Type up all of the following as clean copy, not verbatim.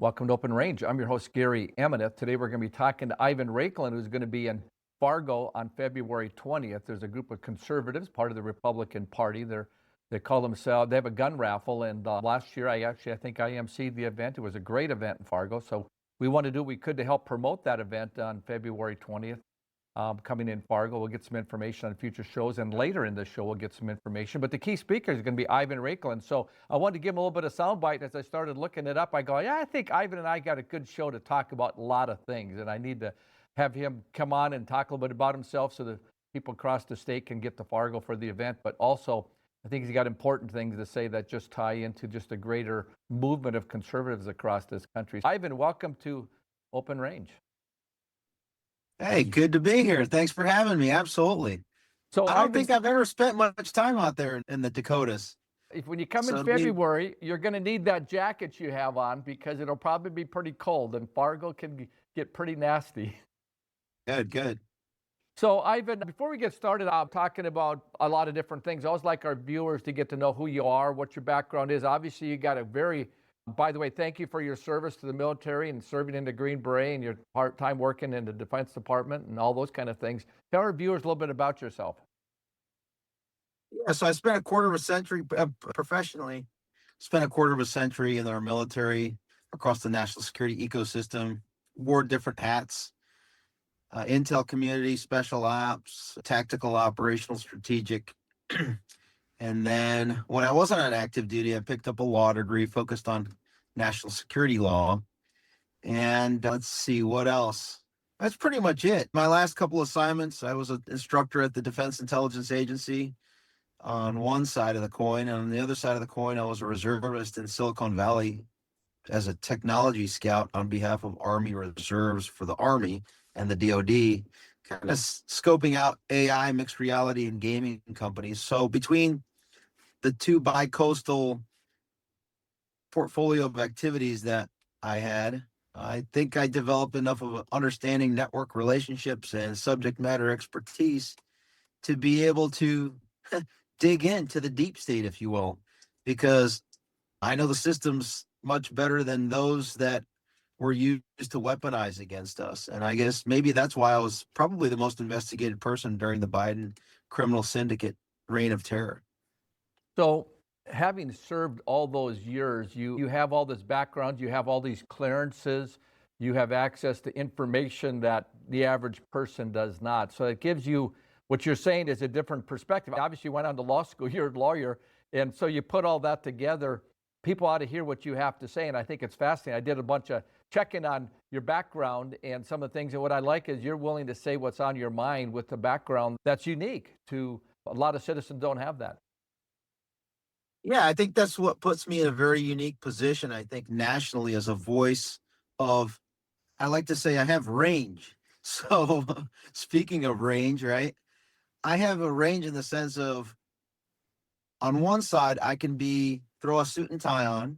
Welcome to Open Range. I'm your host, Gary Ameneth. Today we're going to be talking to Ivan Raiklin, who's going to be in Fargo on February 20th. There's a group of conservatives, part of the Republican Party. They call themselves, they have a gun raffle, and last year I think I emceed the event. It was a great event in Fargo, so we want to do what we could to help promote that event on February 20th. Coming in Fargo, we'll get some information on future shows, and later in the show we'll get some information. But the key speaker is going to be Ivan Raiklin. So I wanted to give him a little bit of soundbite. As I started looking it up, I go, yeah, I think Ivan and I got a good show to talk about a lot of things, and I need to have him come on and talk a little bit about himself so that people across the state can get to Fargo for the event. But also, I think he's got important things to say that just tie into just a greater movement of conservatives across this country. Ivan, welcome to Open Range. Hey, good to be here. Thanks for having me. Absolutely. So I don't think I've ever spent much time out there in the Dakotas. When you come in February, you're going to need that jacket you have on because it'll probably be pretty cold, and Fargo can get pretty nasty. Good. So, Ivan, before we get started, I'm talking about a lot of different things. I always like our viewers to get to know who you are, what your background is. Obviously, you got a very, by the way, thank you for your service to the military and serving in the Green Beret and your part-time working in the Defense Department and all those kind of things. Tell our viewers a little bit about yourself. Yeah, so I spent a quarter of a century professionally, spent a quarter of a century in our military across the national security ecosystem, wore different hats. Intel community, special ops, tactical, operational, strategic. And then when I wasn't on active duty, I picked up a law degree focused on national security law. And let's see, what else? That's pretty much it. My last couple assignments, I was an instructor at the Defense Intelligence Agency on one side of the coin. And on the other side of the coin, I was a reservist in Silicon Valley as a technology scout on behalf of Army Reserves for the Army and the DoD, kind of scoping out AI, mixed reality, and gaming companies. So between the two bi-coastal portfolio of activities that I had, I think I developed enough of an understanding network relationships and subject matter expertise to be able to dig into the deep state, if you will, because I know the systems much better than those that were used to weaponize against us. And I guess maybe that's why I was probably the most investigated person during the Biden criminal syndicate reign of terror. So having served all those years, you have all this background, you have all these clearances, you have access to information that the average person does not. So it gives you, what you're saying is a different perspective. Obviously, you went on to law school, you're a lawyer, and so you put all that together. People ought to hear what you have to say, and I think it's fascinating. I did a bunch of checking on your background and some of the things, and what I like is you're willing to say what's on your mind with the background that's unique to a lot of citizens don't have that. Yeah, I think that's what puts me in a very unique position, I think, nationally as a voice of, I like to say I have range. So speaking of range, right, I have a range in the sense of, on one side, I can throw a suit and tie on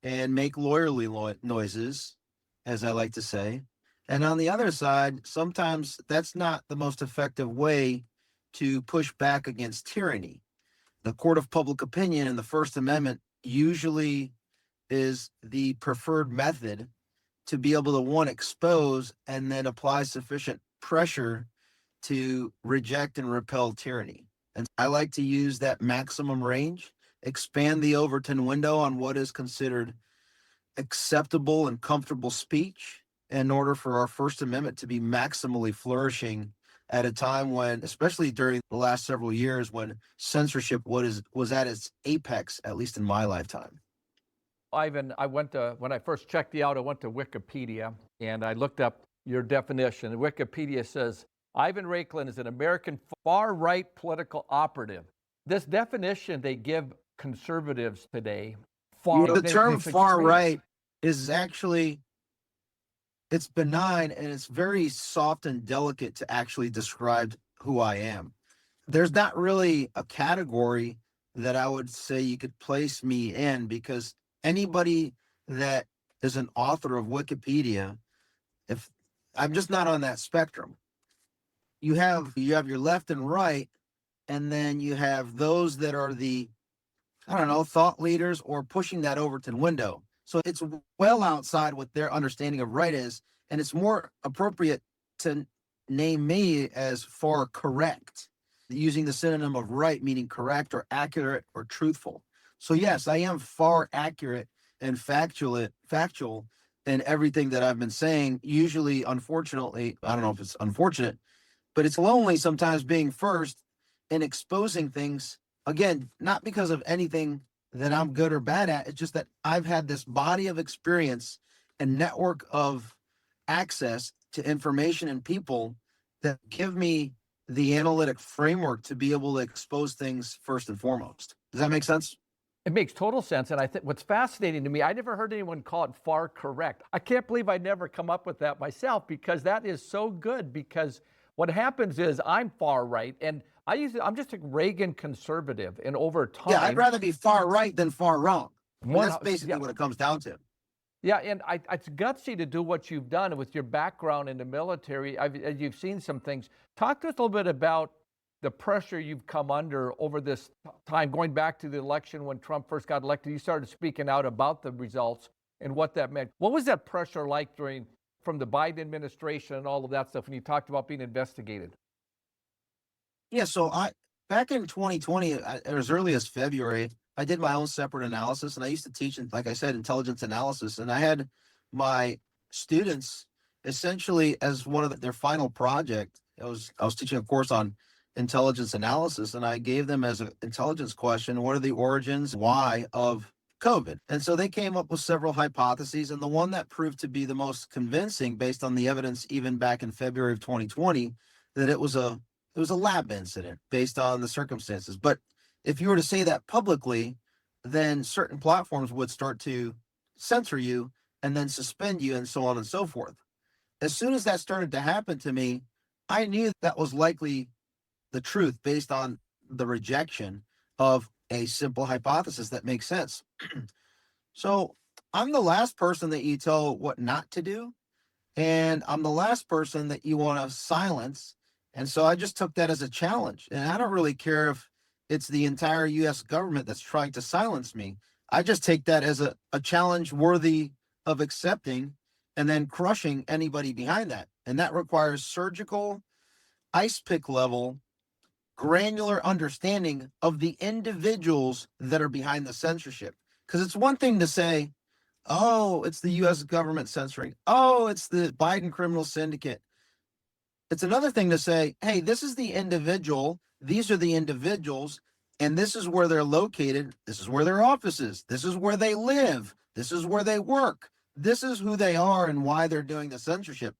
and make lawyerly noises, as I like to say. And on the other side, sometimes that's not the most effective way to push back against tyranny. The court of public opinion and the First Amendment usually is the preferred method to be able to, one, expose and then apply sufficient pressure to reject and repel tyranny. And I like to use that maximum range, expand the Overton window on what is considered acceptable and comfortable speech in order for our First Amendment to be maximally flourishing at a time when, especially during the last several years, when censorship was at its apex, at least in my lifetime. Ivan, when I first checked you out, I went to Wikipedia and I looked up your definition. Wikipedia says, Ivan Raiklin is an American far-right political operative. This definition they give conservatives today, the term far-right is actually, it's benign and it's very soft and delicate to actually describe who I am. There's not really a category that I would say you could place me in, because anybody that is an author of Wikipedia, if I'm just not on that spectrum. You have your left and right, and then you have those that are the, thought leaders or pushing that Overton window. So it's well outside what their understanding of right is. And it's more appropriate to name me as far correct, using the synonym of right, meaning correct or accurate or truthful. So yes, I am far accurate and factual in everything that I've been saying. Usually, unfortunately, I don't know if it's unfortunate, but it's lonely sometimes being first and exposing things. Again, not because of anything that I'm good or bad at. It's just that I've had this body of experience and network of access to information and people that give me the analytic framework to be able to expose things first and foremost. Does that make sense? It makes total sense. And I think what's fascinating to me, I never heard anyone call it far correct. I can't believe I never come up with that myself, because that is so good. Because what happens is I'm far right, and I'm just a Reagan conservative. And over time, Yeah, I'd rather be far right than far wrong. I mean, that's yeah. basically what it comes down to. Yeah, and it's gutsy to do what you've done with your background in the military. You've seen some things. Talk to us a little bit about the pressure you've come under over this time, going back to the election when Trump first got elected. You started speaking out about the results and what that meant. What was that pressure like from the Biden administration and all of that stuff when you talked about being investigated? Yeah, so back in 2020, as early as February, I did my own separate analysis, and I used to teach, like I said, intelligence analysis, and I had my students essentially as one of their final project. I was teaching a course on intelligence analysis, and I gave them as an intelligence question, what are the origins, why of COVID? And so they came up with several hypotheses, and the one that proved to be the most convincing, based on the evidence even back in February of 2020, that it was a lab incident based on the circumstances. But if you were to say that publicly, then certain platforms would start to censor you and then suspend you and so on and so forth. As soon as that started to happen to me, I knew that was likely the truth based on the rejection of a simple hypothesis that makes sense. So I'm the last person that you tell what not to do, and I'm the last person that you want to silence. And so I just took that as a challenge. And I don't really care if it's the entire US government that's trying to silence me. I just take that as a challenge worthy of accepting and then crushing anybody behind that. And that requires surgical, ice pick level, granular understanding of the individuals that are behind the censorship. Because it's one thing to say, oh, it's the US government censoring. Oh, it's the Biden criminal syndicate. It's another thing to say, hey, this is the individual. These are the individuals, and this is where they're located. This is where their office is. This is where they live. This is where they work. This is who they are and why they're doing the censorship.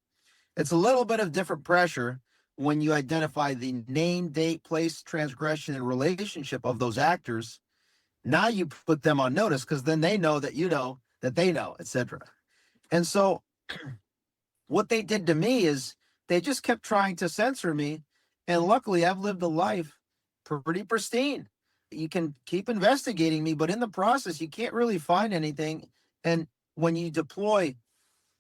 It's a little bit of different pressure when you identify the name, date, place, transgression, and relationship of those actors. Now you put them on notice, because then they know that you know that they know, etc. And so what they did to me is they just kept trying to censor me. And luckily, I've lived a life pretty pristine. You can keep investigating me, but in the process, you can't really find anything. And when you deploy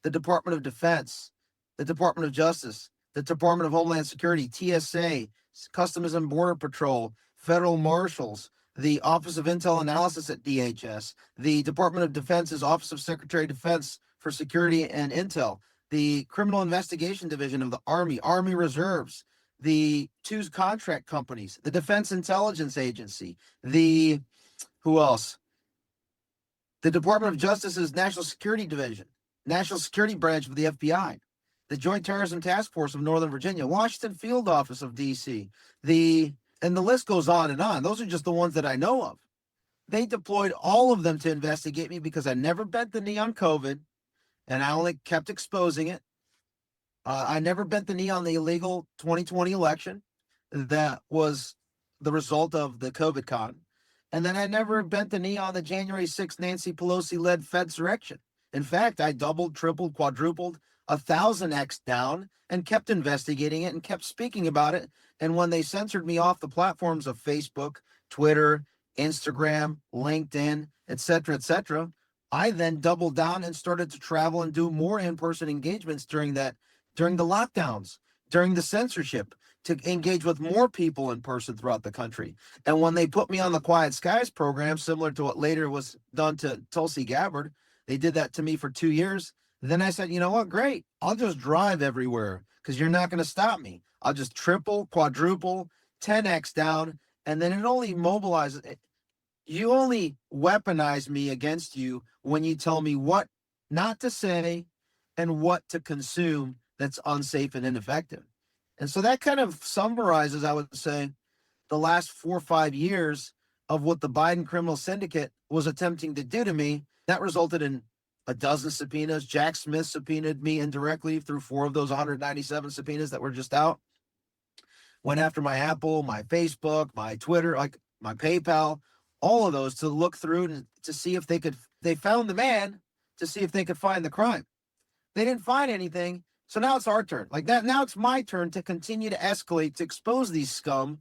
the Department of Defense, the Department of Justice, the Department of Homeland Security, TSA, Customs and Border Patrol, federal marshals, the Office of Intel Analysis at DHS, the Department of Defense's Office of Secretary of Defense for Security and Intel, the Criminal Investigation Division of the Army, Army Reserves, the two contract companies, the Defense Intelligence Agency, who else? The Department of Justice's National Security Division, National Security Branch of the FBI, the Joint Terrorism Task Force of Northern Virginia, Washington Field Office of DC, and the list goes on and on. Those are just the ones that I know of. They deployed all of them to investigate me because I never bent the knee on COVID, and I only kept exposing it. I never bent the knee on the illegal 2020 election that was the result of the COVID con. And then I never bent the knee on the January 6th Nancy Pelosi-led Fedsurrection. In fact, I doubled, tripled, quadrupled, 1,000x down and kept investigating it and kept speaking about it. And when they censored me off the platforms of Facebook, Twitter, Instagram, LinkedIn, etc., I then doubled down and started to travel and do more in-person engagements during the lockdowns, during the censorship, to engage with more people in person throughout the country. And when they put me on the Quiet Skies program, similar to what later was done to Tulsi Gabbard, They did that to me for 2 years. Then I said, you know what? Great. I'll just drive everywhere because you're not going to stop me. I'll just triple, quadruple, 10x down. And then it only mobilizes. You only weaponize me against you when you tell me what not to say and what to consume that's unsafe and ineffective. And so that kind of summarizes, I would say, the last 4 or 5 years of what the Biden criminal syndicate was attempting to do to me. That resulted in a dozen subpoenas. Jack Smith subpoenaed me indirectly through 4 of those 197 subpoenas that were just out. Went after my Apple, my Facebook, my Twitter, like my PayPal, all of those to look through and to see if they found the man to see if they could find the crime. They didn't find anything. So now it's our turn. Like that, now it's my turn to continue to escalate, to expose these scum.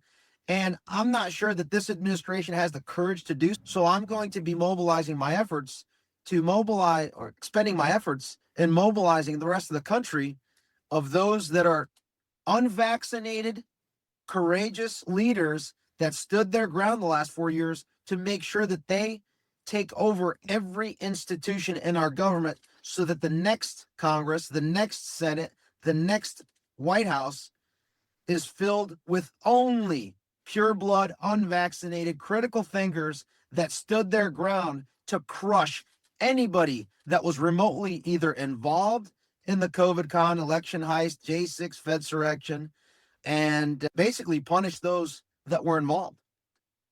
And I'm not sure that this administration has the courage to do so. I'm going to be mobilizing my efforts to mobilize or expending my efforts and mobilizing the rest of the country of those that are unvaccinated, courageous leaders that stood their ground the last 4 years to make sure that they take over every institution in our government so that the next Congress, the next Senate, the next White House is filled with only pure blood, unvaccinated, critical thinkers that stood their ground to crush anybody that was remotely either involved in the COVID con, election heist, J6 Fedsurrection, and basically punish those that were involved.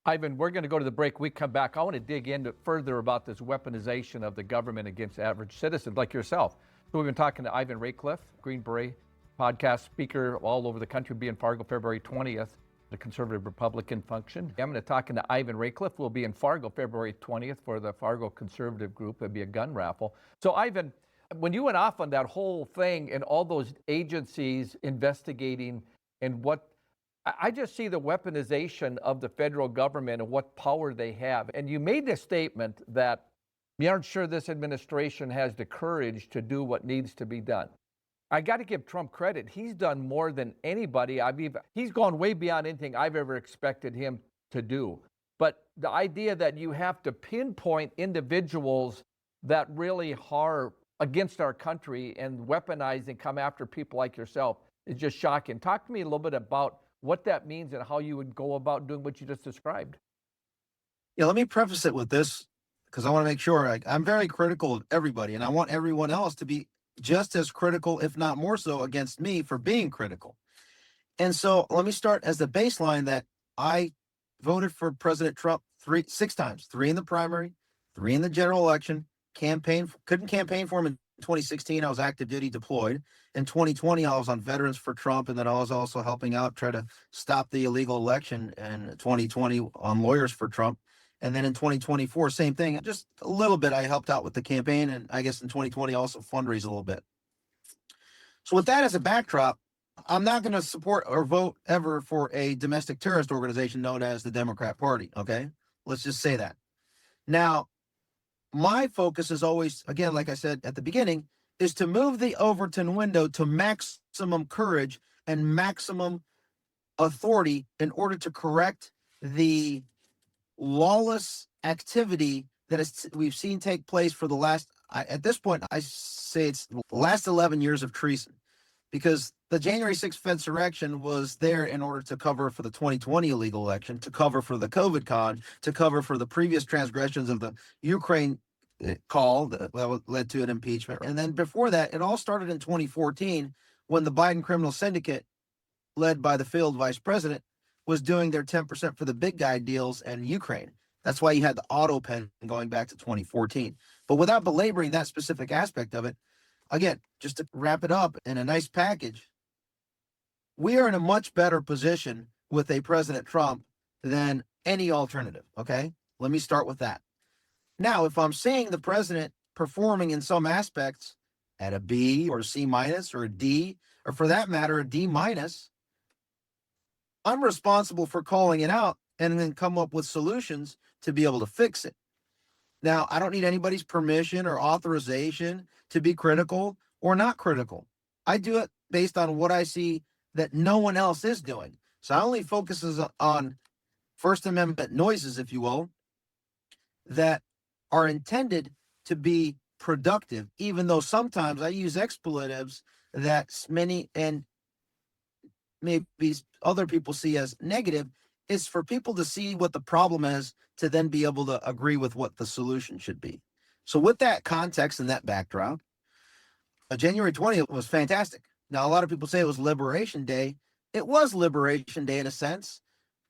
Ivan, we're going to go to the break. We come back. I want to dig into further about this weaponization of the government against average citizens like yourself. So we've been talking to Ivan Raiklin, Green Beret podcast speaker all over the country, be in Fargo February 20th, the Conservative Republican function. I'm going to talk to Ivan Raiklin. We'll be in Fargo February 20th for the Fargo Conservative group. It'll be a gun raffle. So Ivan, when you went off on that whole thing and all those agencies investigating and what I just see the weaponization of the federal government and what power they have. And you made this statement that you aren't sure this administration has the courage to do what needs to be done. I got to give Trump credit. He's done more than anybody. He's gone way beyond anything I've ever expected him to do. But the idea that you have to pinpoint individuals that really are against our country and weaponize and come after people like yourself is just shocking. Talk to me a little bit about what that means and how you would go about doing what you just described. Yeah, let me preface it with this because I want to make sure I'm very critical of everybody, and I want everyone else to be just as critical, if not more so, against me for being critical. And so let me start as the baseline that I voted for President Trump 6 times, 3 in the primary, 3 in the general election, couldn't campaign for him in 2016. I was active duty deployed. In 2020, I was on Veterans for Trump, and then I was also helping out, try to stop the illegal election in 2020 on Lawyers for Trump. And then in 2024, same thing. Just a little bit, I helped out with the campaign, and I guess in 2020, also fundraise a little bit. So with that as a backdrop, I'm not going to support or vote ever for a domestic terrorist organization known as the Democrat Party, okay? Let's just say that. Now, my focus is always, again, like I said at the beginning, is to move the Overton window to maximum courage and maximum authority in order to correct the lawless activity that we've seen take place for the last, at this point, I say it's the last 11 years of treason, because the January 6th Fedsurrection was there in order to cover for the 2020 illegal election, to cover for the COVID con, to cover for the previous transgressions of the Ukraine call that led to an impeachment. And then before that, it all started in 2014 when the Biden criminal syndicate, led by the failed vice president, was doing their 10% for the big guy deals in Ukraine. That's why you had the auto pen going back to 2014. But without belaboring that specific aspect of it, again, just to wrap it up in a nice package, we are in a much better position with a President Trump than any alternative, okay? Let me start with that. Now, if I'm seeing the president performing in some aspects at a B or a C minus or a D, or for that matter, a D minus, I'm responsible for calling it out and then come up with solutions to be able to fix it. Now, I don't need anybody's permission or authorization to be critical or not critical. I do it based on what I see that no one else is doing. So I only focuses on First Amendment noises, if you will, that are intended to be productive, even though sometimes I use expletives that many and maybe other people see as negative. Is for people to see what the problem is to then be able to agree with what the solution should be. So with that context and that backdrop, January 20th was fantastic. Now, a lot of people say it was Liberation Day. It was Liberation Day in a sense,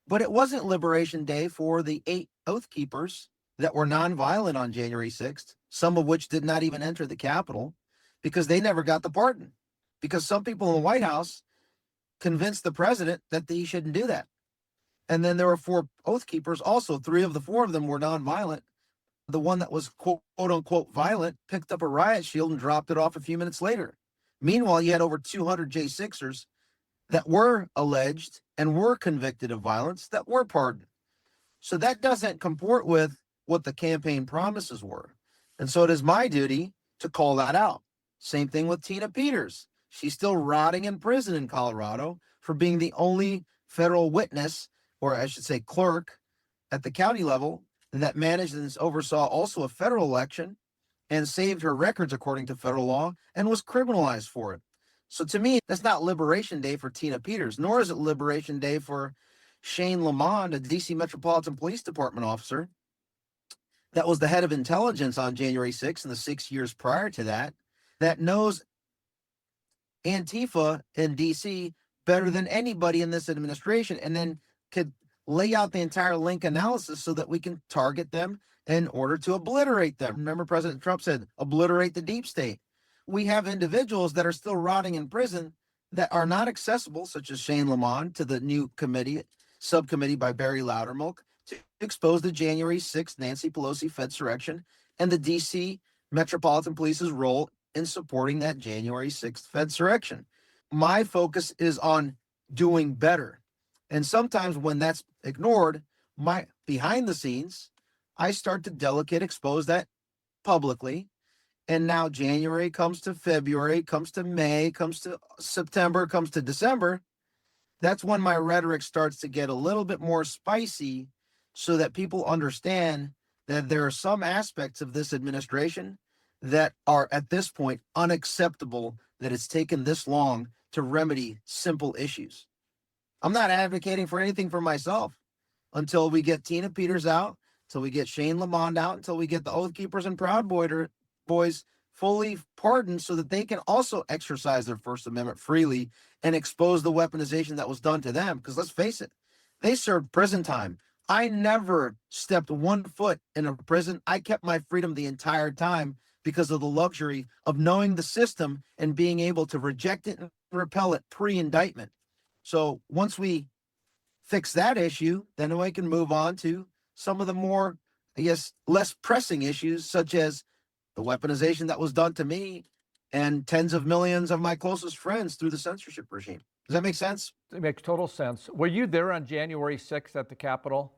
but it wasn't Liberation Day for the 8 Oath Keepers that were nonviolent on January 6th, some of which did not even enter the Capitol because they never got the pardon. Because some people in the White House convinced the president that he shouldn't do that. And then there were 4 Oath Keepers. Also, 3 of the 4 of them were nonviolent. The one that was quote unquote violent picked up a riot shield and dropped it off a few minutes later. Meanwhile, you had over 200 J6ers that were alleged and were convicted of violence that were pardoned. So that doesn't comport with what the campaign promises were. And so it is my duty to call that out. Same thing with Tina Peters. She's still rotting in prison in Colorado for being the only federal witness, or I should say clerk, at the county level that managed and oversaw also a federal election and saved her records according to federal law and was criminalized for it. So to me, that's not Liberation Day for Tina Peters, nor is it Liberation Day for Shane Lamond, a DC Metropolitan Police Department officer that was the head of intelligence on January 6th and the 6 years prior to that, that knows Antifa in DC better than anybody in this administration, and then could lay out the entire link analysis so that we can target them in order to obliterate them. Remember, President Trump said, obliterate the deep state. We have individuals that are still rotting in prison that are not accessible, such as Shane Lamond, to the new subcommittee by Barry Loudermilk to expose the January 6th Nancy Pelosi Fedsurrection and the DC Metropolitan Police's role in supporting that January 6th Fedsurrection. My focus is on doing better. And sometimes when that's ignored, my behind the scenes, I start to delicate expose that publicly. And now January comes to February, comes to May, comes to September, comes to December. That's when my rhetoric starts to get a little bit more spicy so that people understand that there are some aspects of this administration that are at this point unacceptable, that it's taken this long to remedy simple issues. I'm not advocating for anything for myself until we get Tina Peters out, until we get Shane Lamond out, until we get the Oath Keepers and Proud Boys fully pardoned so that they can also exercise their First Amendment freely and expose the weaponization that was done to them. Because let's face it, they served prison time. I never stepped 1 foot in a prison. I kept my freedom the entire time because of the luxury of knowing the system and being able to reject it and repel it pre-indictment. So once we fix that issue, then we can move on to some of the more, I guess, less pressing issues, such as the weaponization that was done to me and tens of millions of my closest friends through the censorship regime. Does that make sense? It makes total sense. Were you there on January 6th at the Capitol?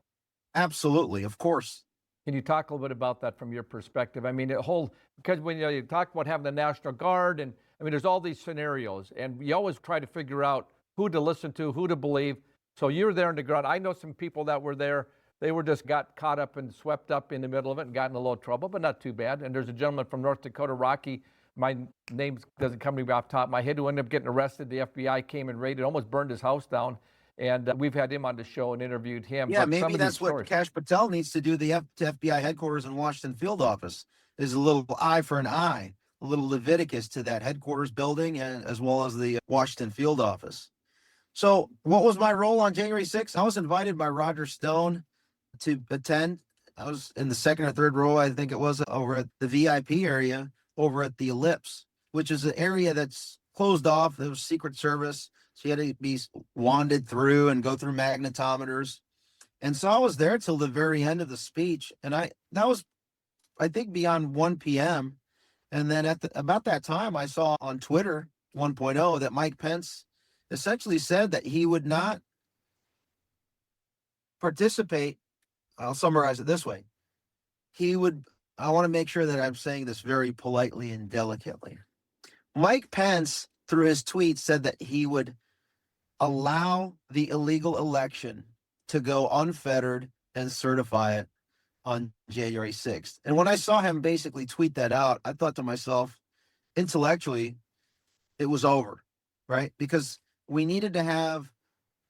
Absolutely, of course. Can you talk a little bit about that from your perspective? I mean, because when you talk about having the National Guard, and I mean, there's all these scenarios, and you always try to figure out who to listen to, who to believe. So you're there in the ground. I know some people that were there. They were just got caught up and swept up in the middle of it and got in a little trouble, but not too bad. And there's a gentleman from North Dakota, Rocky. My name doesn't come to me off the top of my head, who ended up getting arrested. The FBI came and raided, almost burned his house down. And we've had him on the show and interviewed him. Yeah, but maybe that's what Kash Patel needs to do. The FBI headquarters in Washington field office is a little eye for an eye, a little Leviticus to that headquarters building, and as well as the Washington field office. So what was my role on January 6th? I was invited by Roger Stone to attend. I was in the second or third row, I think it was, over at the VIP area over at the Ellipse, which is an area that's closed off. There was Secret Service. So you had to be wanded through and go through magnetometers. And so I was there till the very end of the speech. And that was, I think, beyond 1 p.m. And then about that time, I saw on Twitter 1.0 that Mike Pence essentially said that he would not participate. I'll summarize it this way. I want to make sure that I'm saying this very politely and delicately. Mike Pence, through his tweet, said that he would allow the illegal election to go unfettered and certify it on January 6th. And when I saw him basically tweet that out, I thought to myself, intellectually, it was over, right? Because we needed to have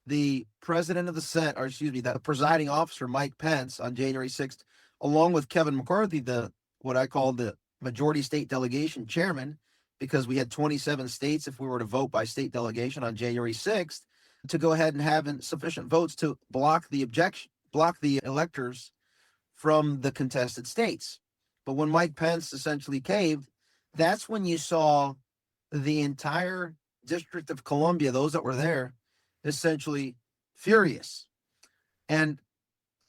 the president of the Senate, or excuse me, the presiding officer, Mike Pence, on January 6th, along with Kevin McCarthy, the what I call the majority state delegation chairman, because we had 27 states if we were to vote by state delegation on January 6th, to go ahead and have sufficient votes to block the electors from the contested states. But when Mike Pence essentially caved, that's when you saw the entire District of Columbia, those that were there, essentially furious. And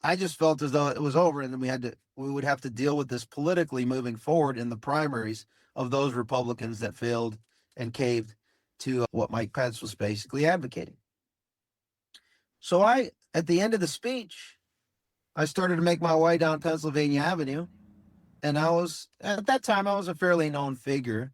I just felt as though it was over, and then we would have to deal with this politically moving forward in the primaries of those Republicans that failed and caved to what Mike Pence was basically advocating. So at the end of the speech, I started to make my way down Pennsylvania Avenue, and at that time, I was a fairly known figure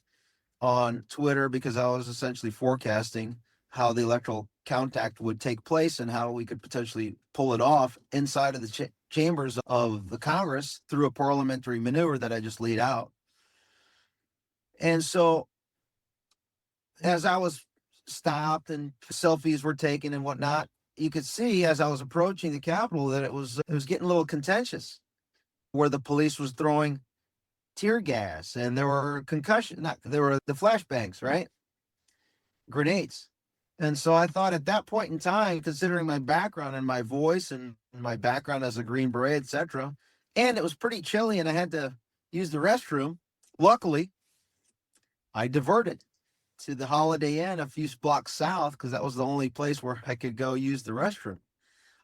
on Twitter because I was essentially forecasting how the electoral count act would take place and how we could potentially pull it off inside of the chambers of the Congress through a parliamentary maneuver that I just laid out. And so as I was stopped and selfies were taken and whatnot, you could see as I was approaching the Capitol that it was getting a little contentious, where the police was throwing tear gas and there were there were the flashbangs, right? Grenades. And so I thought at that point in time, considering my background and my voice and my background as a Green Beret, etc., and it was pretty chilly and I had to use the restroom, luckily, I diverted to the Holiday Inn a few blocks south because that was the only place where I could go use the restroom.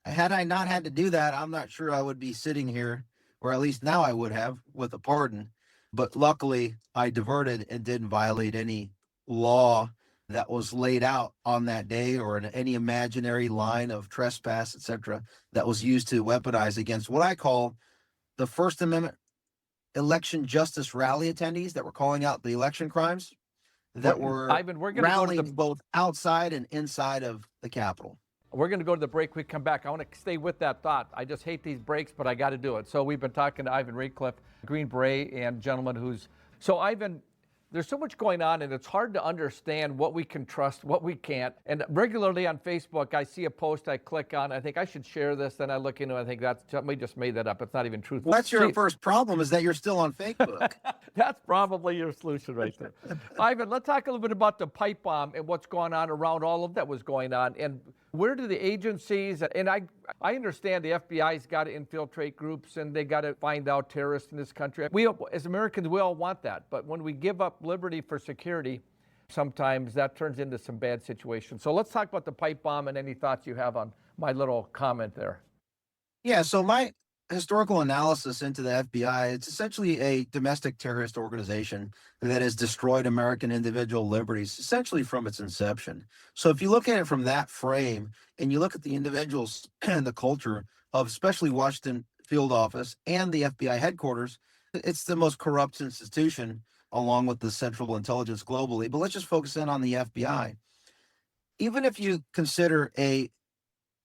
Had I not had to do that, I'm not sure I would be sitting here, or at least now I would have, with a pardon. But luckily, I diverted and didn't violate any law that was laid out on that day, or any imaginary line of trespass, etc., that was used to weaponize against what I call the First Amendment election justice rally attendees that were calling out the election crimes that were Ivan, we're going rallying to go to both outside and inside of the Capitol. We're going to go to the break. We come back. I want to stay with that thought. I just hate these breaks, but I got to do it. So we've been talking to Ivan Raiklin, Green Beret, and gentleman who's... So Ivan, there's so much going on, and it's hard to understand what we can trust, what we can't. And regularly on Facebook, I see a post, I click on, I think I should share this, then I look into it, I think somebody just made that up. It's not even truthful. Well, that's your first problem, is that you're still on Facebook. That's probably your solution right there. Ivan, let's talk a little bit about the pipe bomb and what's going on around all of that was going on. And where do the agencies, and I understand the FBI's got to infiltrate groups and they got to find out terrorists in this country. We, as Americans, we all want that. But when we give up liberty for security, sometimes that turns into some bad situations. So let's talk about the pipe bomb and any thoughts you have on my little comment there. Yeah, so my historical analysis into the FBI, it's essentially a domestic terrorist organization that has destroyed American individual liberties essentially from its inception. So if you look at it from that frame and you look at the individuals and the culture of especially Washington field office and the FBI headquarters, it's the most corrupt institution along with the Central Intelligence globally. But let's just focus in on the FBI. Even if you consider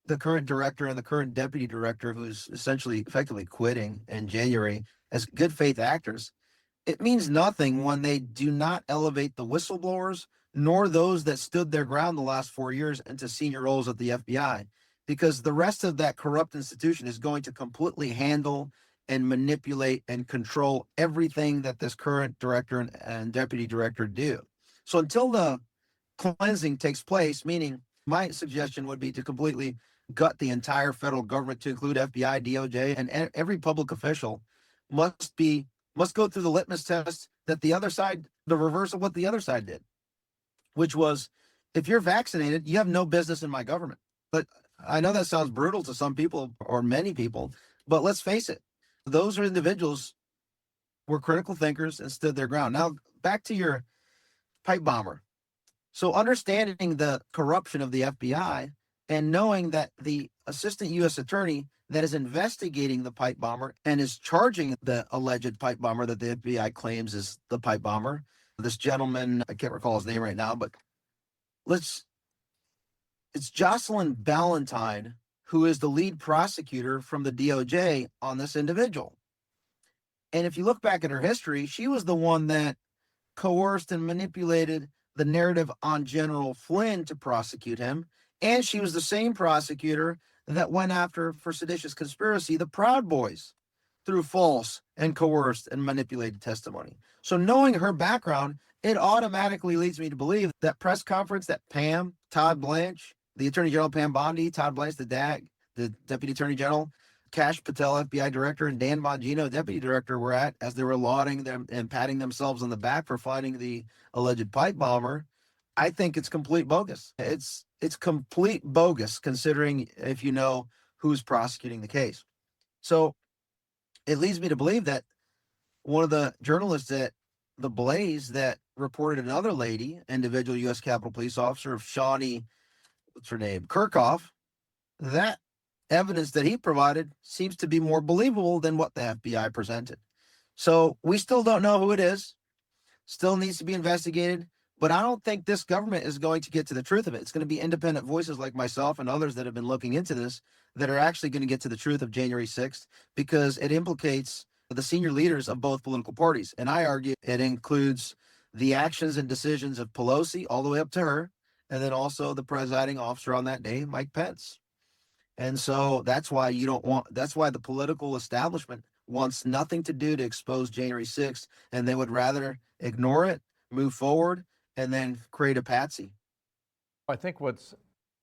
the current director and the current deputy director, who's essentially effectively quitting in January, as good faith actors, it means nothing when they do not elevate the whistleblowers nor those that stood their ground the last 4 years into senior roles at the FBI, because the rest of that corrupt institution is going to completely handle and manipulate and control everything that this current director and deputy director do. So until the cleansing takes place, meaning my suggestion would be to completely gut the entire federal government to include FBI, DOJ, and every public official must go through the litmus test that the other side, the reverse of what the other side did, which was, if you're vaccinated, you have no business in my government. But I know that sounds brutal to some people or many people, but let's face it, those are individuals were critical thinkers and stood their ground. Now, back to your pipe bomber. So understanding the corruption of the FBI and knowing that the assistant U.S. attorney that is investigating the pipe bomber and is charging the alleged pipe bomber that the FBI claims is the pipe bomber, this gentleman, I can't recall his name right now, but it's Jocelyn Ballantyne, who is the lead prosecutor from the DOJ on this individual. And if you look back at her history, she was the one that coerced and manipulated the narrative on General Flynn to prosecute him. And she was the same prosecutor that went after, for seditious conspiracy, the Proud Boys through false and coerced and manipulated testimony. So knowing her background, it automatically leads me to believe that press conference that Todd Blanche, the Attorney General Pam Bondi, Todd Blanche, the Deputy Attorney General, Kash Patel, FBI Director, and Dan Bongino, Deputy Director, were at as they were lauding them and patting themselves on the back for finding the alleged pipe bomber. I think it's complete bogus. It's complete bogus considering if you know who's prosecuting the case. So it leads me to believe that one of the journalists at The Blaze that reported another lady, individual U.S. Capitol Police Officer Shawnee, what's her name, Kirchhoff, that evidence that he provided seems to be more believable than what the FBI presented. So we still don't know who it is, still needs to be investigated, but I don't think this government is going to get to the truth of it. It's going to be independent voices like myself and others that have been looking into this that are actually going to get to the truth of January 6th, because it implicates the senior leaders of both political parties. And I argue it includes the actions and decisions of Pelosi all the way up to her, and then also the presiding officer on that day, Mike Pence. And so that's why the political establishment wants nothing to do to expose January 6th, and they would rather ignore it, move forward, and then create a patsy. I think what's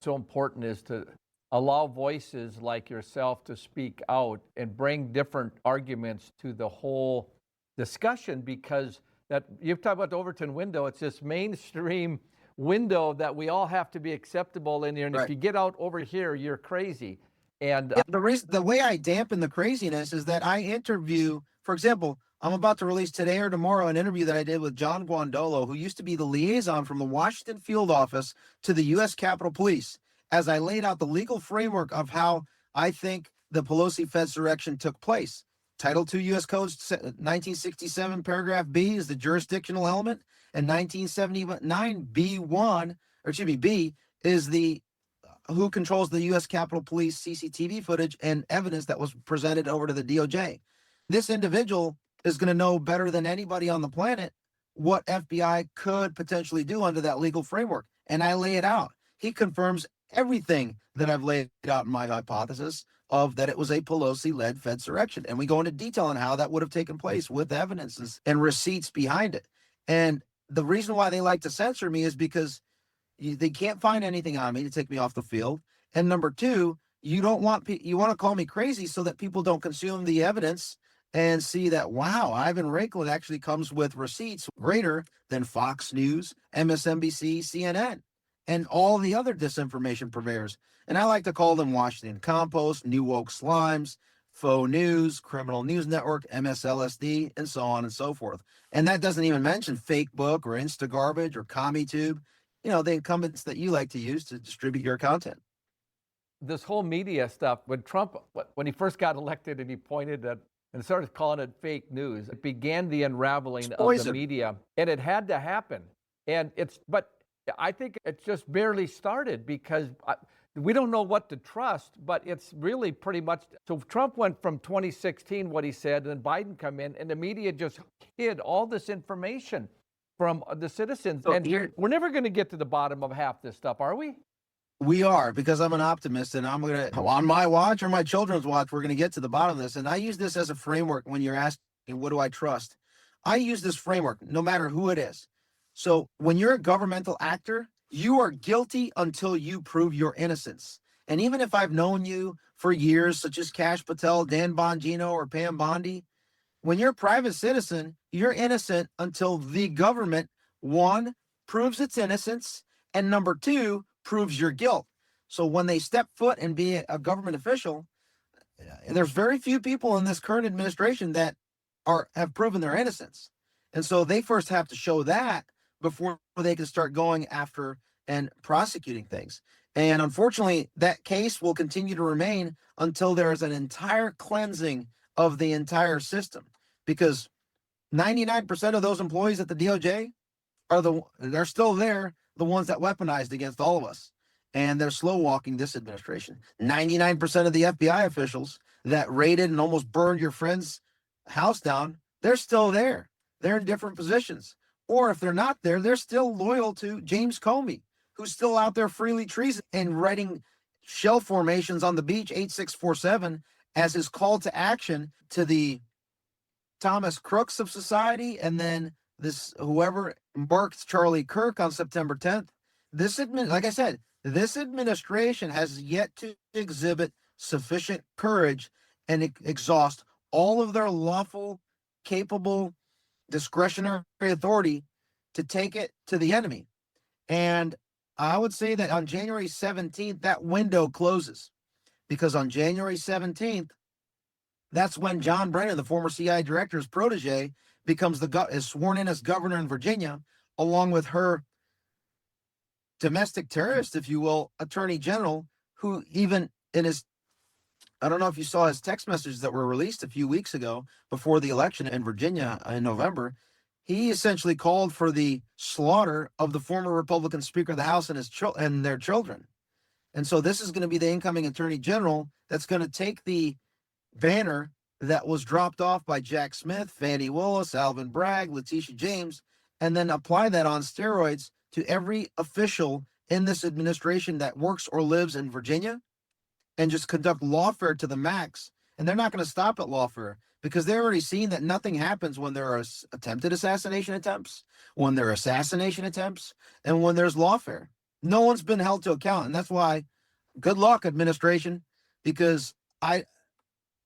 so important is to allow voices like yourself to speak out and bring different arguments to the whole discussion, because that you've talked about the Overton window. It's this mainstream window that we all have to be acceptable in here. And Right. If you get out over here, you're crazy. And The way I dampen the craziness is that I interview, for example, I'm about to release today or tomorrow an interview that I did with John Guandolo, who used to be the liaison from the Washington field office to the U.S. Capitol Police, as I laid out the legal framework of how I think the Pelosi Fedsurrection took place. Title II U.S. Code 1967, paragraph B is the jurisdictional element, and 1979 B is the who controls the U.S. Capitol Police CCTV footage and evidence that was presented over to the DOJ. This individual is going to know better than anybody on the planet what FBI could potentially do under that legal framework. And I lay it out. He confirms everything that I've laid out in my hypothesis of that it was a Pelosi-led Fedsurrection. And we go into detail on how that would have taken place with evidences and receipts behind it. And the reason why they like to censor me is because they can't find anything on me to take me off the field. And number two, you want to call me crazy so that people don't consume the evidence and see that, wow, Ivan Raiklin actually comes with receipts greater than Fox News, MSNBC, CNN, and all the other disinformation purveyors. And I like to call them Washington Compost, New Woke Slimes, Faux News, Criminal News Network, MSLSD, and so on and so forth. And that doesn't even mention Fake Book or Insta Garbage or CommieTube, the incumbents that you like to use to distribute your content. this whole media stuff, when Trump, when he first got elected and he pointed at and started calling it fake news, it began the unraveling of the media, and it had to happen. But I think it's just barely started, because we don't know what to trust, but it's really pretty much. So Trump went from 2016, what he said, and then Biden come in, and the media just hid all this information from the citizens. So and we're never going to get to the bottom of half this stuff, are we? We are, because I'm an optimist, and I'm going to, on my watch or my children's watch, we're going to get to the bottom of this. And I use this as a framework when you're asking, what do I trust? I use this framework no matter who it is. So when you're a governmental actor, you are guilty until you prove your innocence. And even if I've known you for years, such as Kash Patel, Dan Bongino, or Pam Bondi, when you're a private citizen, you're innocent until the government, one, proves its innocence, and number two, proves your guilt. So when they step foot and be a government official, there's very few people in this current administration that have proven their innocence. And so they first have to show that before they can start going after and prosecuting things. And unfortunately, that case will continue to remain until there is an entire cleansing of the entire system, because 99% of those employees at the DOJ they're still there, the ones that weaponized against all of us. and they're slow walking this administration. 99% of the FBI officials that raided and almost burned your friend's house down, they're still there. They're in different positions. Or if they're not there, they're still loyal to James Comey, who's still out there freely treason and writing shell formations on the beach 8647 as his call to action to the Thomas Crooks of society, and then this whoever embarked Charlie Kirk on September 10th. Like I said, this administration has yet to exhibit sufficient courage and exhaust all of their lawful, capable, discretionary authority to take it to the enemy. And I would say that on January 17th, that window closes, because on January 17th, that's when John Brennan, the former CIA director's protege, is sworn in as governor in Virginia, along with her domestic terrorist, if you will, attorney general, who even in his, I don't know if you saw his text messages that were released a few weeks ago before the election in Virginia in November, he essentially called for the slaughter of the former Republican Speaker of the House and and their children. And so this is going to be the incoming attorney general that's going to take the banner that was dropped off by Jack Smith, Fannie Willis, Alvin Bragg, Letitia James, and then apply that on steroids to every official in this administration that works or lives in Virginia, and just conduct lawfare to the max. And they're not going to stop at lawfare, because they've already seen that nothing happens when there are attempted assassination attempts, when there are assassination attempts, and when there's lawfare. No one's been held to account. And that's why, good luck, administration, because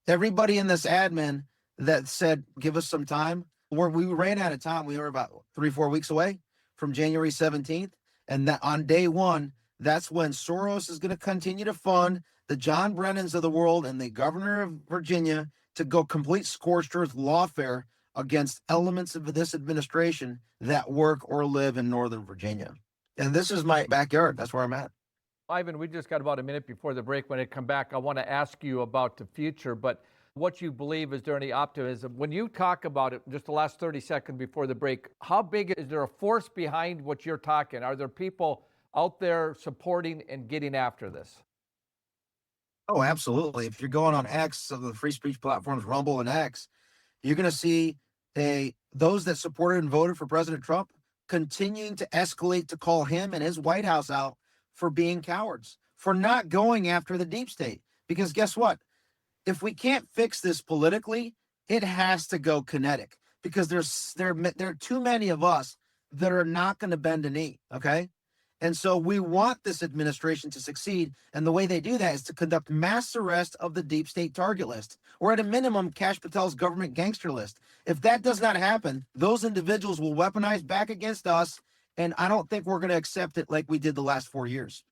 everybody in this admin that said, give us some time, we ran out of time. We were about 3-4 weeks away from January 17th. And that on day one, that's when Soros is going to continue to fund the John Brennans of the world and the governor of Virginia to go complete scorched earth lawfare against elements of this administration that work or live in Northern Virginia. And this is my backyard. That's where I'm at. Ivan, we just got about a minute before the break. When I come back, I want to ask you about the future, but what you believe, is there any optimism? When you talk about it, just the last 30 seconds before the break, how big is there a force behind what you're talking? Are there people out there supporting and getting after this? Oh, absolutely. If you're going on X, so the free speech platforms, Rumble and X, you're going to see those that supported and voted for President Trump continuing to escalate to call him and his White House out for being cowards, for not going after the deep state. Because guess what? If we can't fix this politically, it has to go kinetic, because there are too many of us that are not going to bend a knee. Okay. And so we want this administration to succeed. And the way they do that is to conduct mass arrest of the deep state target list, or at a minimum, Kash Patel's government gangster list. If that does not happen, those individuals will weaponize back against us. And I don't think we're going to accept it like we did the last 4 years.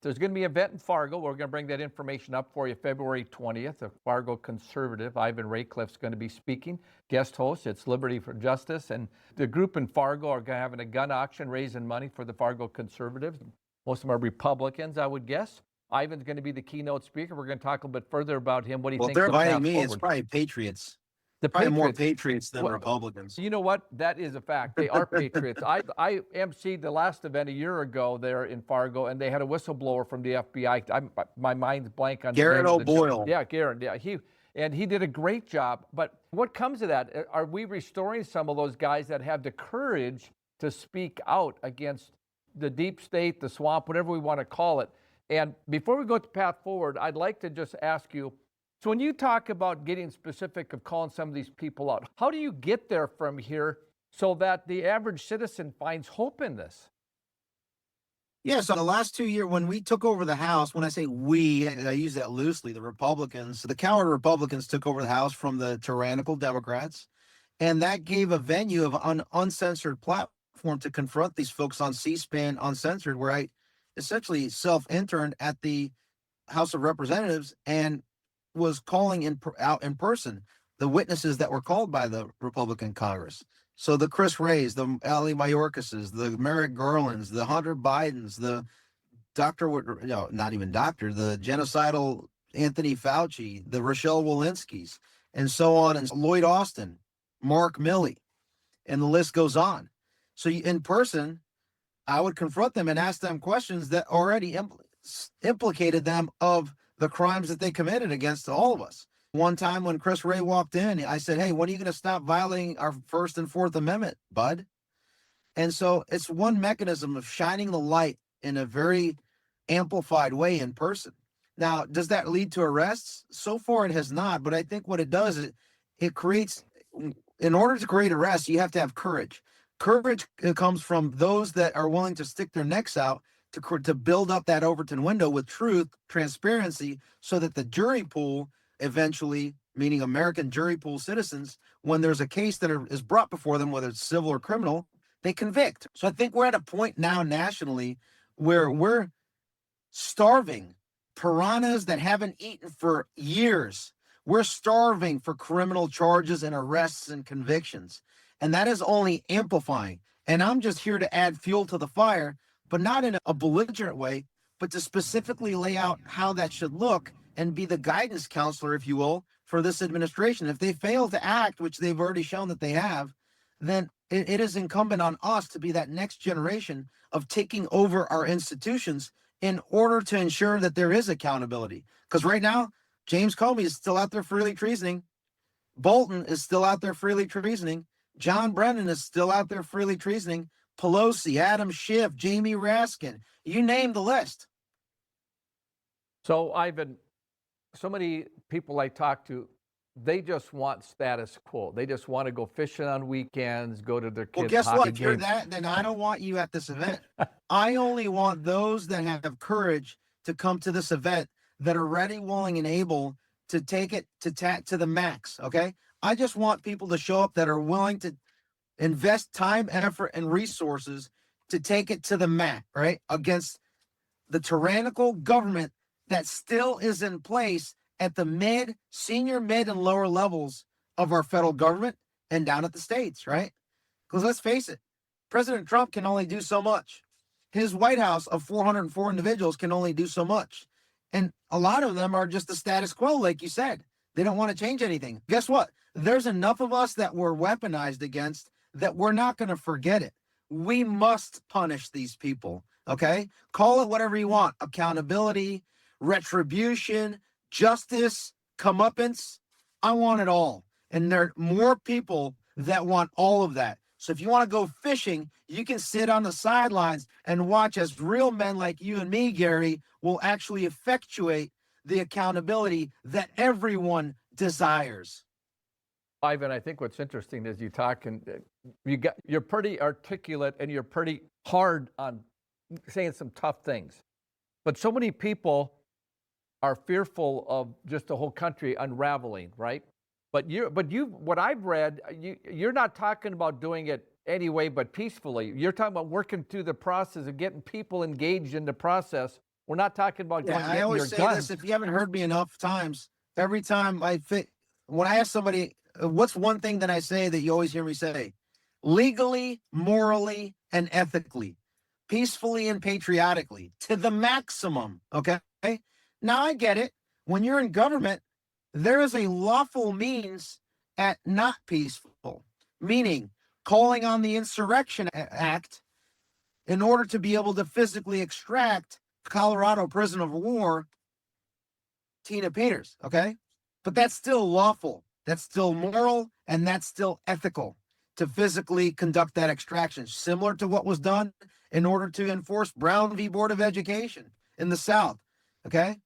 There's going to be an event in Fargo. We're going to bring that information up for you February 20th. A Fargo conservative, Ivan Raiklin, is going to be speaking. Guest host, it's Liberty for Justice. And the group in Fargo are going to have a gun auction raising money for the Fargo conservatives. Most of them are Republicans, I would guess. Ivan's going to be the keynote speaker. We're going to talk a little bit further about him, what he thinks. Well, if they're the inviting me, path it's forward. probably patriots. The Probably more Patriots. patriots than Republicans. You know what? That is a fact. They are patriots. I emceed the last event a year ago there in Fargo, and they had a whistleblower from the FBI. My mind's blank on Garrett O'Boyle. Yeah, Garrett. Yeah, he did a great job. But what comes of that? Are we restoring some of those guys that have the courage to speak out against the deep state, the swamp, whatever we want to call it? And before we go to the path forward, I'd like to just ask you, so when you talk about getting specific of calling some of these people out, how do you get there from here so that the average citizen finds hope in this? Yes, on the last 2 years, when we took over the House, when I say we, I use that loosely, the Republicans, the coward Republicans took over the House from the tyrannical Democrats, and that gave a venue of an uncensored platform to confront these folks on C-SPAN uncensored, where I essentially self-interned at the House of Representatives and was calling out in person the witnesses that were called by the Republican Congress. So the Chris Wrays, the Ali Mayorkases, the Merrick Garlands, the Hunter Bidens, the not even doctor, the genocidal Anthony Fauci, the Rochelle Walensky's, and so on, and Lloyd Austin, Mark Milley, and the list goes on. So in person, I would confront them and ask them questions that already implicated them of the crimes that they committed against all of us. One time when Chris Wray walked in, I said, "Hey, when are you going to stop violating our First and Fourth Amendment, bud?" And so it's one mechanism of shining the light in a very amplified way in person. Now, does that lead to arrests? So far, it has not. But I think what it does is it creates, in order to create arrests, you have to have courage. Courage comes from those that are willing to stick their necks out to build up that Overton window with truth, transparency, so that the jury pool eventually, meaning American jury pool citizens, when there's a case that is brought before them, whether it's civil or criminal, they convict. So I think we're at a point now nationally where we're starving piranhas that haven't eaten for years. We're starving for criminal charges and arrests and convictions. And that is only amplifying. And I'm just here to add fuel to the fire, but not in a belligerent way, but to specifically lay out how that should look and be the guidance counselor, if you will, for this administration. If they fail to act, which they've already shown that they have, then it is incumbent on us to be that next generation of taking over our institutions in order to ensure that there is accountability. Because right now, James Comey is still out there freely treasoning. Bolton is still out there freely treasoning. John Brennan is still out there freely treasoning. Pelosi, Adam Schiff, Jamie Raskin, you name the list. So, Ivan, so many people I talk to, they just want status quo. They just want to go fishing on weekends, go to their kids' Well, guess hockey what? If you're games. that, then I don't want you at this event. I only want those that have courage to come to this event, that are ready, willing, and able to take it to the max. Okay. I just want people to show up that are willing to invest time, effort, and resources to take it to the max, right? Against the tyrannical government that still is in place at the senior, mid, and lower levels of our federal government and down at the states, right? Because let's face it, President Trump can only do so much. His White House of 404 individuals can only do so much. And a lot of them are just the status quo, like you said. They don't want to change anything. Guess what? There's enough of us that we're weaponized against that we're not going to forget it. We must punish these people, okay? Call it whatever you want. Accountability, retribution, justice, comeuppance. I want it all. And there are more people that want all of that. So if you want to go fishing, you can sit on the sidelines and watch as real men like you and me, Gary, will actually effectuate the accountability that everyone desires. Ivan, I think what's interesting is you talk and you're pretty articulate and you're pretty hard on saying some tough things. But so many people are fearful of just the whole country unraveling, right? But what I've read, you're not talking about doing it anyway, but peacefully. You're talking about working through the process of getting people engaged in the process. We're not talking about Yeah, I always say this, if you haven't heard me enough times, every time when I ask somebody, what's one thing that I say that you always hear me say? Legally, morally, and ethically, peacefully and patriotically, to the maximum, okay? Now I get it. When you're in government, there is a lawful means at not peaceful, meaning calling on the Insurrection Act in order to be able to physically extract Colorado prisoner of war, Tina Peters, okay? But that's still lawful, that's still moral, and that's still ethical to physically conduct that extraction, similar to what was done in order to enforce Brown v. Board of Education in the South, okay?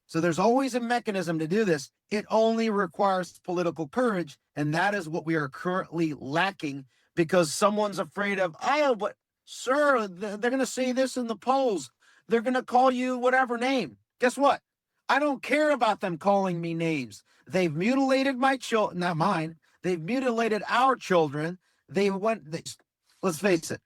So there's always a mechanism to do this. It only requires political courage, and that is what we are currently lacking because someone's afraid of, oh, but sir, they're going to say this in the polls. They're going to call you whatever name. Guess what? I don't care about them calling me names. They've mutilated my children, not mine. They've mutilated our children. Let's face it.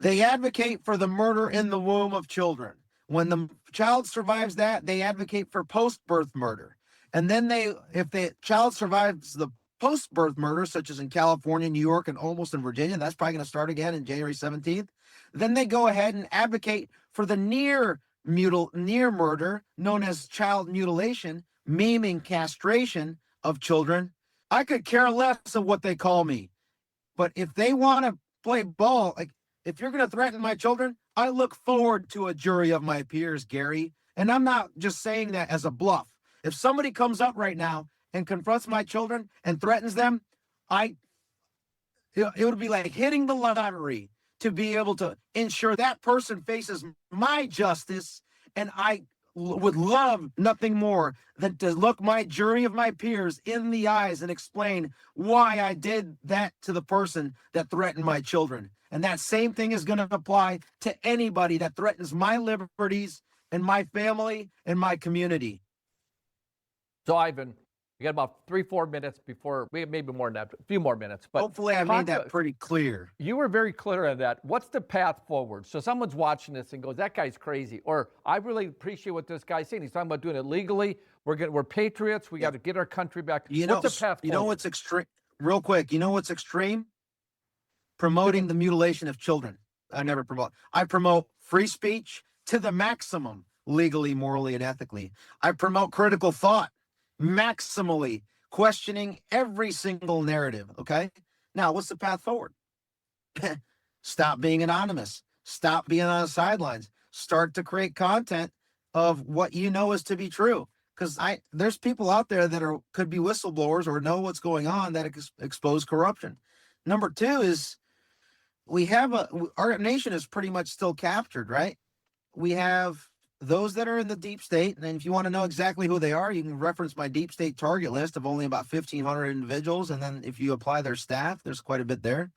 They advocate for the murder in the womb of children. When the child survives that, they advocate for post-birth murder. And then if the child survives the post-birth murder, such as in California, New York, and almost in Virginia, that's probably going to start again in January 17th. Then they go ahead and advocate for the near murder, known as child mutilation, maiming, castration of children. I could care less of what they call me. But if they want to play ball, like if you're going to threaten my children, I look forward to a jury of my peers, Gary. And I'm not just saying that as a bluff. If somebody comes up right now and confronts my children and threatens them, I it would be like hitting the lottery to be able to ensure that person faces my justice. And I would love nothing more than to look my jury of my peers in the eyes and explain why I did that to the person that threatened my children. And that same thing is going to apply to anybody that threatens my liberties and my family and my community. So, Ivan, we got about 3-4 minutes before, maybe more than that, a few more minutes. But hopefully I made that pretty clear. You were very clear on that. What's the path forward? So someone's watching this and goes, that guy's crazy. Or I really appreciate what this guy's saying. He's talking about doing it legally. We're patriots. We got to get our country back. What's the path forward? You know what's extreme? Real quick, you know what's extreme? Promoting the mutilation of children. I promote free speech to the maximum, legally, morally, and ethically. I promote critical thought, maximally, questioning every single narrative. Okay. Now, what's the path forward? Stop being anonymous. Stop being on the sidelines. Start to create content of what you know is to be true. Because there's people out there that could be whistleblowers or know what's going on that expose corruption. Number two is our nation is pretty much still captured, right? We have those that are in the deep state. And if you want to know exactly who they are, you can reference my deep state target list of only about 1,500 individuals. And then if you apply their staff, there's quite a bit there.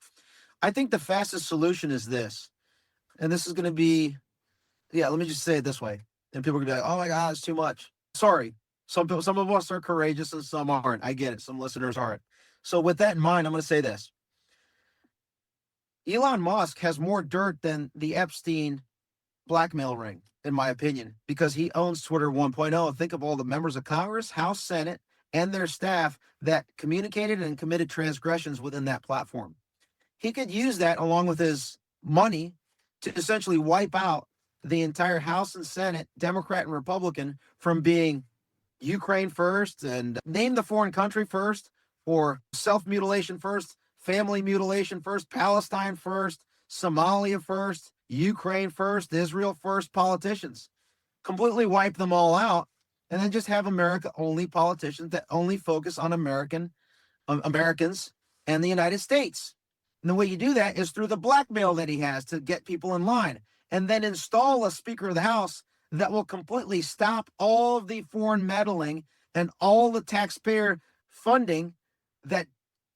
I think the fastest solution is this. And this is going to be, let me just say it this way. And people are going to be like, oh my God, it's too much. Sorry. Some of us are courageous and some aren't. I get it. Some listeners aren't. So with that in mind, I'm going to say this. Elon Musk has more dirt than the Epstein blackmail ring, in my opinion, because he owns Twitter 1.0. Think of all the members of Congress, House, Senate, and their staff that communicated and committed transgressions within that platform. He could use that along with his money to essentially wipe out the entire House and Senate, Democrat and Republican, from being Ukraine first and name the foreign country first, or self-mutilation first, family mutilation first, Palestine first, Somalia first, Ukraine first, Israel first politicians. Completely wipe them all out and then just have America-only politicians that only focus on Americans and the United States. And the way you do that is through the blackmail that he has to get people in line, and then install a Speaker of the House that will completely stop all of the foreign meddling and all the taxpayer funding that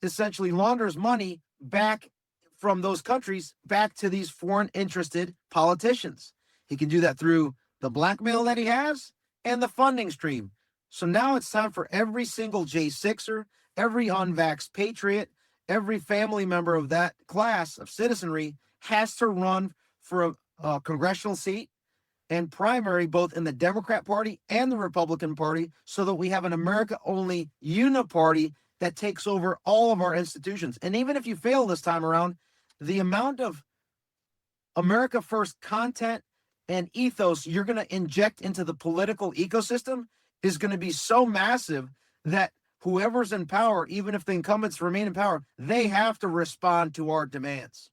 essentially launders money back from those countries back to these foreign interested politicians. He can do that through the blackmail that he has and the funding stream. So now it's time for every single J6er, every unvaxxed patriot, every family member of that class of citizenry has to run for a congressional seat and primary, both in the Democrat Party and the Republican Party, so that we have an America-only uniparty that takes over all of our institutions. And even if you fail this time around, the amount of America First content and ethos you're going to inject into the political ecosystem is going to be so massive that whoever's in power, even if the incumbents remain in power, they have to respond to our demands.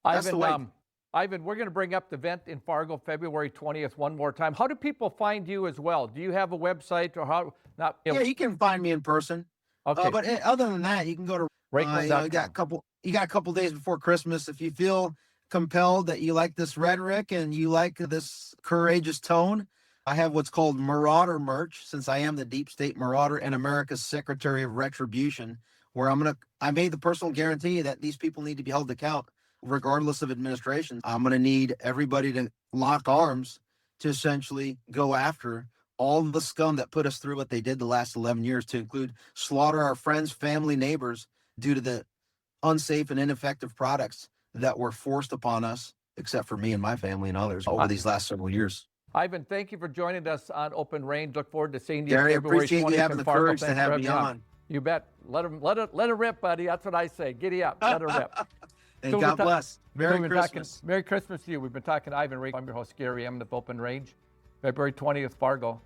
Ivan, we're going to bring up the event in Fargo, February 20th, one more time. How do people find you as well? Do you have a website or how? Yeah, you can find me in person. Okay. But other than that, you can go to Raiklin.com. You got a couple days before Christmas. If you feel compelled that you like this rhetoric and you like this courageous tone, I have what's called Marauder merch, since I am the Deep State Marauder and America's Secretary of Retribution, where I made the personal guarantee that these people need to be held to account regardless of administration. I'm going to need everybody to lock arms to essentially go after all the scum that put us through what they did the last 11 years, to include slaughter our friends, family, neighbors due to the unsafe and ineffective products that were forced upon us, except for me and my family and others over these last several years. Ivan, thank you for joining us on Open Range. Look forward to seeing you Gary, February 20th. Appreciate you having the courage to have me on. You bet. Let it rip, buddy. That's what I say. Giddy up. Let it rip. And so God bless. Merry Christmas. Merry Christmas to you. We've been talking to Ivan Raiklin. I'm your host, Gary Eminent of Open Range. February 20th, Fargo.